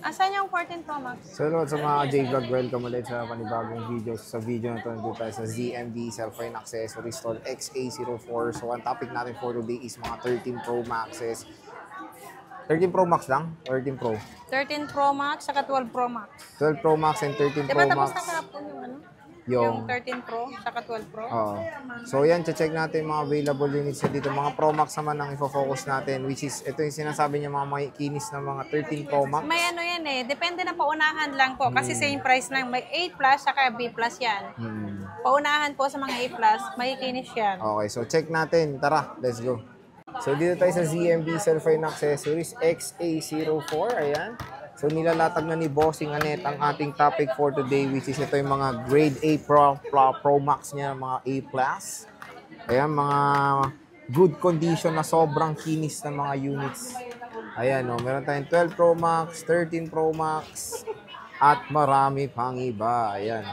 Asan yung 14 Pro Max? So hello sa mga J-Vlog, welcome ulit sa panibagong video. Sa video na ito, nandito tayo sa ZMB Cellphone Accessories Store XA04. So ang topic natin for today is mga 13 Pro Maxes. 13 Pro Max lang? 13 Pro? 13 Pro Max, saka 12 Pro Max. 12 Pro Max and 13 Diba Pro tapos Max. na kahapon yung ano? Yung 13 Pro, saka 12 Pro. Oo. So yan, check natin mga available units na dito. Mga Pro Max naman ang ifo-focus natin, which is, ito yung sinasabi niya mga kinis ng mga 13 Pro Max. May ano yan eh, depende na paunahan lang po. Kasi same price lang. May A+, saka B+ yan. Paunahan po sa mga A+, may kinis yan. Okay, so check natin. Tara, let's go. So dito tayo sa ZMB Cellphone Accessories XA04. Ayan. So nilalatag na ni Bossing Anet ang ating topic for today, which is ito yung mga grade A Pro Max niya, mga A+. Ayan, mga good condition na sobrang kinis ng mga units. Ayan, no, meron tayong 12 Pro Max, 13 Pro Max, at marami pang iba. Ayan.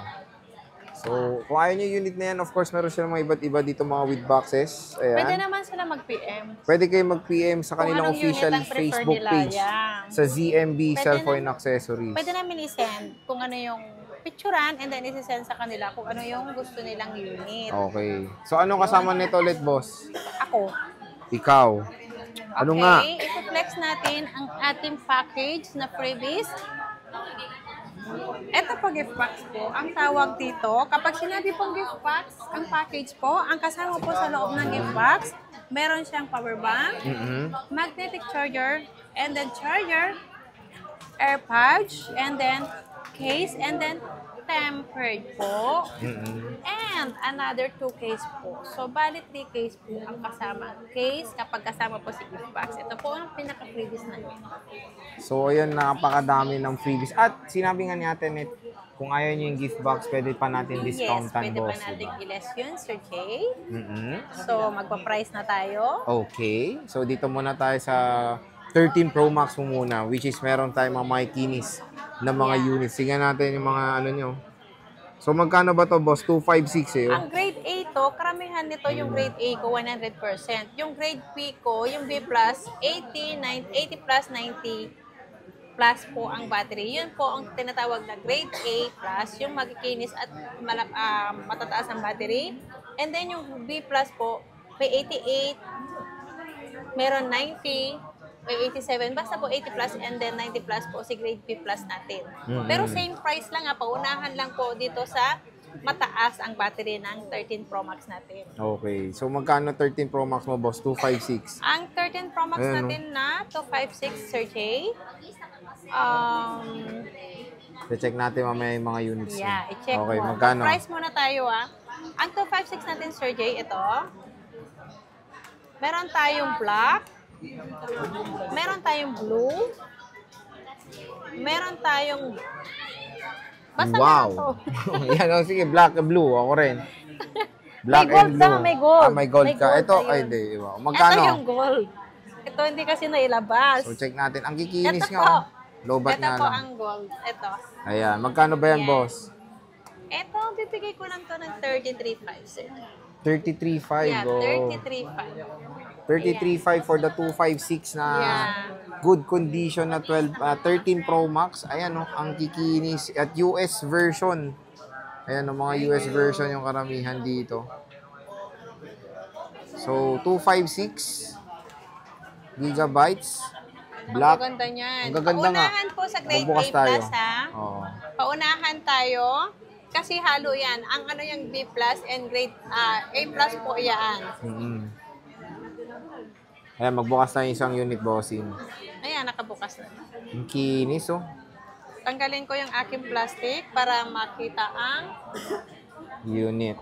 So, kung ayaw nyo yung unit na yan, of course, meron silang mga iba't iba dito mga with boxes. Ayan. Pwede naman sila mag-PM. Pwede kayo mag-PM sa kanilang Kung anong official unit ang prefer Facebook nila, page yan. sa ZMB Pwede Cellphone na- Accessories. Pwede namin i-send kung ano yung picturean and then isi-send sa kanila kung ano yung gusto nilang unit. Okay. So, anong kasama nito ulit, boss? Ako. Ikaw. Ano nga? Okay, i-flex natin ang ating package na freebies. Ito po gift box po. Ang tawag dito, kapag sinabi pong gift box, ang package po, ang kasama po sa loob ng gift box, meron siyang power bank, magnetic charger, and then charger, air pouch, and then case, and then tempered po. And another 2 case po. So, bali 3 case po ang kasama. Case kapag kasama po si gift box. Ito po ang pinaka-freebies namin. So, ayan, napakadami ng freebies. At sinabi nga natin, kung ayaw nyo yung gift box, pwede pa natin Yes, discountan, pwede pa boss. natin Diba? i-less yun, Sir Jay. So, magpa-price na tayo. Okay. So, dito muna tayo sa 13 Pro Max mo muna, which is meron tayong mga kinis na mga units. Tingnan natin yung mga ano nyo. So, magkano ba to, boss? 256 eh. Oh. Ang grade A to, karamihan nito yung grade A ko 100%. Yung grade B ko, yung B+, 80 plus 90 plus po ang battery. Yun po ang tinatawag na grade A plus, yung magikinis at matataas ang battery. And then yung B plus po, may 88, meron 90, may 87, basta po 80 plus and then 90 plus po si grade B plus natin. Pero same price lang paunahan lang po dito sa mataas ang battery ng 13 Pro Max natin. Okay. So, magkano 13 Pro Max mo, boss? 256. Ang 13 Pro Max Ayan, natin na 256, Sir Jay. I-check natin mamaya yung mga units. Yeah, i-check Okay, mo. magkano? Price muna tayo Ang 256 natin, Sir Jay, ito. Meron tayong black. Meron tayong blue. Meron tayong... Basta Wow! meron to. Yan, oh, sige, black and blue. Ako rin. Black May gold and blue. ka, may gold. May gold May ka. gold Ito, na ay, yun. di. Wow. Magkano? Ito yung gold. Ito hindi kasi nailabas. So, check natin. Ang kikinis Ito nga. po. Oh. Lobat Ito nga po lang. ang gold. Ito. Ayan. Magkano ba yan, Yan. boss? Ito, bibigay ko lang to ng 33.5, sir. 33.5. Yeah, Oh. 33.5. 33.5 for the 256 na Yeah. good condition na 13 Pro Max. Ayan, oh, ang kikinis. At US version. Ayan, oh, mga US version yung karamihan dito. So, 256 gigabytes. Black. Ang gaganda niyan. Ang gaganda nga. Paunahan po sa grade Magbukas A+, tayo. Oo. Paunahan tayo. Kasi halo yan. Ang ano yung B+, and grade A+ po yan. Ayan, magbukas tayo isang unit, bossing. Ayan, nakabukas na. Ang kinis, oh. Tanggalin ko yung aking plastic para makita ang Unit.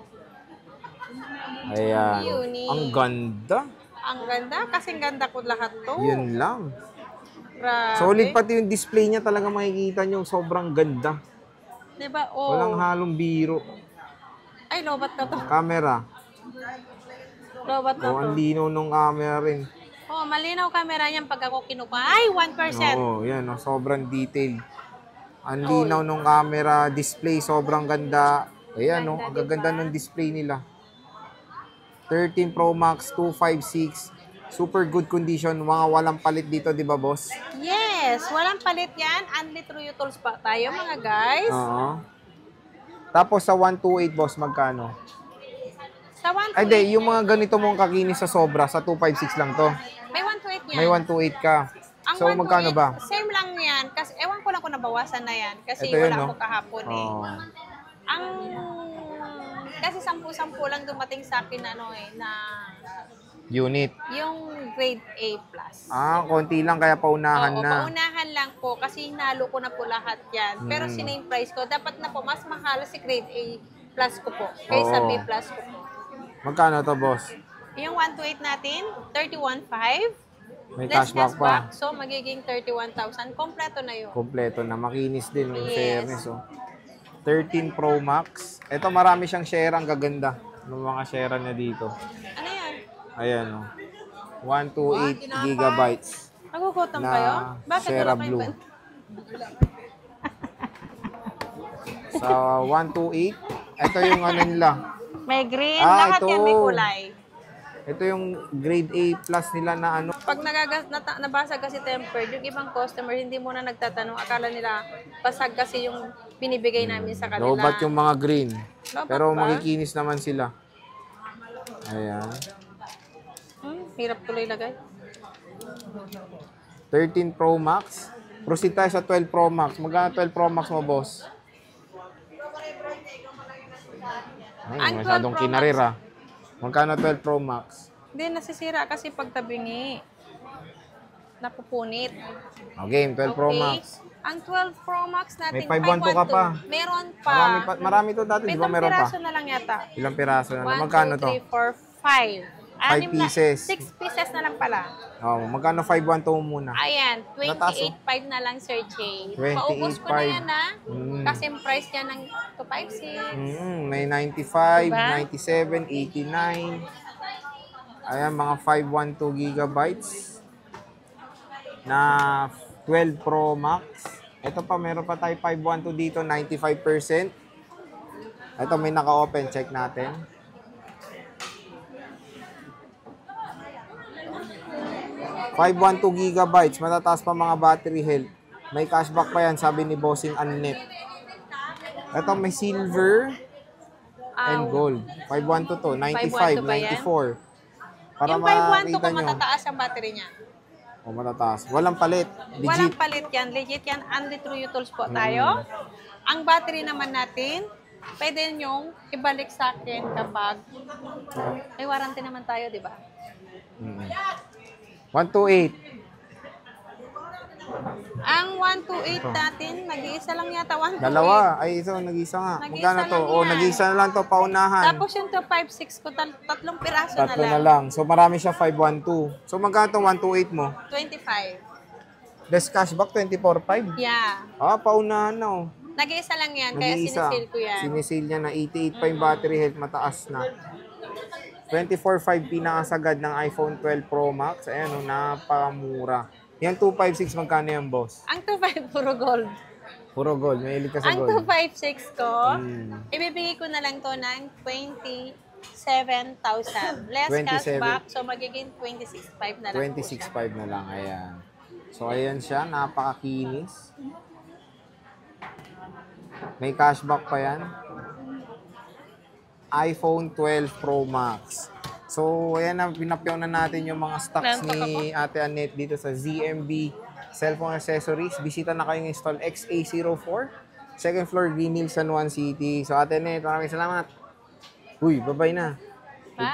Ayan. Unit. Ang ganda. Ang ganda. Kasing ganda ko lahat to. Yun lang. Grabe. Solid pati yung display niya talaga makikita nyo. Sobrang ganda. Diba? Oh. Walang halong biro. Ay, lobat na to. Camera. Lobat na Oh, to. ang linaw nung camera rin. Oh, malinaw camera niyan pag ako kinuha. Ay, 1%. Oo, yan. Oh, sobrang detail. Ang linaw nung camera. Display, sobrang ganda. Ayan, oh, ang gaganda ng display nila. 13 Pro Max 256. Super good condition. Mga walang palit dito, di ba, boss? Yes, walang palit yan. Only True Tools pa tayo, mga guys. Oo. Tapos sa 128, boss, magkano? Sa 128, Ay, di, yung mga ganito mong kakinis sa sobra, sa 256 lang to. may 128 yan. May 128 ka. Ang So, magkano 128, ba? Same lang yan. Kasi, ewan ko lang kung nabawasan na yan. Kasi Ito yun, wala no? ako kahapon eh. Oh. Ang, kasi 10-10 lang dumating sa akin na Unit. yung grade A+. Ah, konti lang kaya paunahan Oo, na. paunahan lang po kasi hinalo ko na po lahat yan. Pero siname price ko, dapat na po mas mahal si grade A+ ko po kaysa Oo. B+ ko po. Magkano to, boss? Yung 128 natin, 31,500. May Less cashback pa. so magiging 31,000. Kompleto na yun. Kompleto na. Makinis din. Yung Yes. fairness, oh. 13 Pro Max. Ito, marami siyang share. Ang gaganda ng mga share niya dito. Ano yan? Ayan, oh. 128 gigabytes. Nagugutom Na kayo? Bakit Sierra wala kayong Blue. benta? Sa 128, ito yung ano nila. May green, Ah, lahat ito. yan may kulay. Ito yung grade A plus nila na ano. Pag nabasag kasi tempered, yung ibang customer hindi muna nagtatanong. Akala nila basag kasi yung binibigay namin sa kanila. Lobat yung mga green. Lobat Pero ba? makikinis naman sila. Ayan. Hirap tuloy lagay. 13 Pro Max. Proceed tayo sa 12 Pro Max. Magkano 12 Pro Max mo, boss? Ay, Ang 12 masyadong Pro kinarir, ah. Magkano 12 Pro Max? Hindi, nasisira kasi pag tabingi. Napupunit. Okay, 12 Pro Max. Ang 12 Pro Max natin, May 512 ka pa. Meron pa. Marami to dati, di ba Pitong meron pa? piraso na lang yata. Ilang piraso na? 1, Magkano 2, to? 3, 4, 5. 5 pieces. 6 pieces na lang pala. Oh, magkano 512 muna? Ayan, Nataas, 28.5 na lang, Sir Jay. 28.5. Paubos ko na yan, ha? Mm. Kasi yung price niya ng 256. May 95, Diba? 97, 89. Ayan, mga 512 gigabytes na 12 Pro Max. Ito pa, meron pa tayo 512 dito, 95%. Ito, may naka-open. Check natin. 512 gigabytes, matataas pa mga battery health. May cashback pa yan, sabi ni Bossing Annette. Ito, may silver and gold. 512 to, 95, 512 ba yan? 94. Para Yung 512 makita ko nyo. matataas ang battery niya. O, matataas. Walang palit. Walang Legit. palit yan. Legit yan. Only True Tools po tayo. Ang battery naman natin, pwede nyong ibalik sa akin kapag may warranty naman tayo, di ba? 128. Ang 128 natin, nag-iisa lang yata 128. Dalawa. Ay, ito, nag-isa nga. Nag-isa Magkano to? lang O, yan. nag-isa na lang to, paunahan. Tapos yung 256 ko, tatlong piraso Tatlo na na lang. lang. So, marami siya 512. So, magkano to 128 mo? 25. Less cashback, 24.5. Yeah. Ah, paunahan na, oh. Nag-iisa lang yan, kaya Nag-iisa. sinisil ko yan. Sinisil niya na 88 pa yung battery health, mataas na. 24.5 pinakasagad ng iPhone 12 Pro Max. Ayan, oh, napakamura. Yan 256, magkano yan, boss? Ang 25 puro gold. Puro gold, may ilig ka sa Ang gold. 256 ko, ibibigay ko na lang to ng 27,000. Less 27. cashback, so magiging 26,500 na lang po siya. 26.5 na lang, ayan. So, ayan siya, napakakinis. May cashback pa yan. iPhone 12 Pro Max. So, ayan na, pinapyaw na natin yung mga stocks ni Ate Annette dito sa ZMB Cellphone Accessories. Bisita na kayong install XA04, second floor, Green Hills, San Juan City. So, Ate Annette, maraming salamat. Uy, bye-bye na. Bye.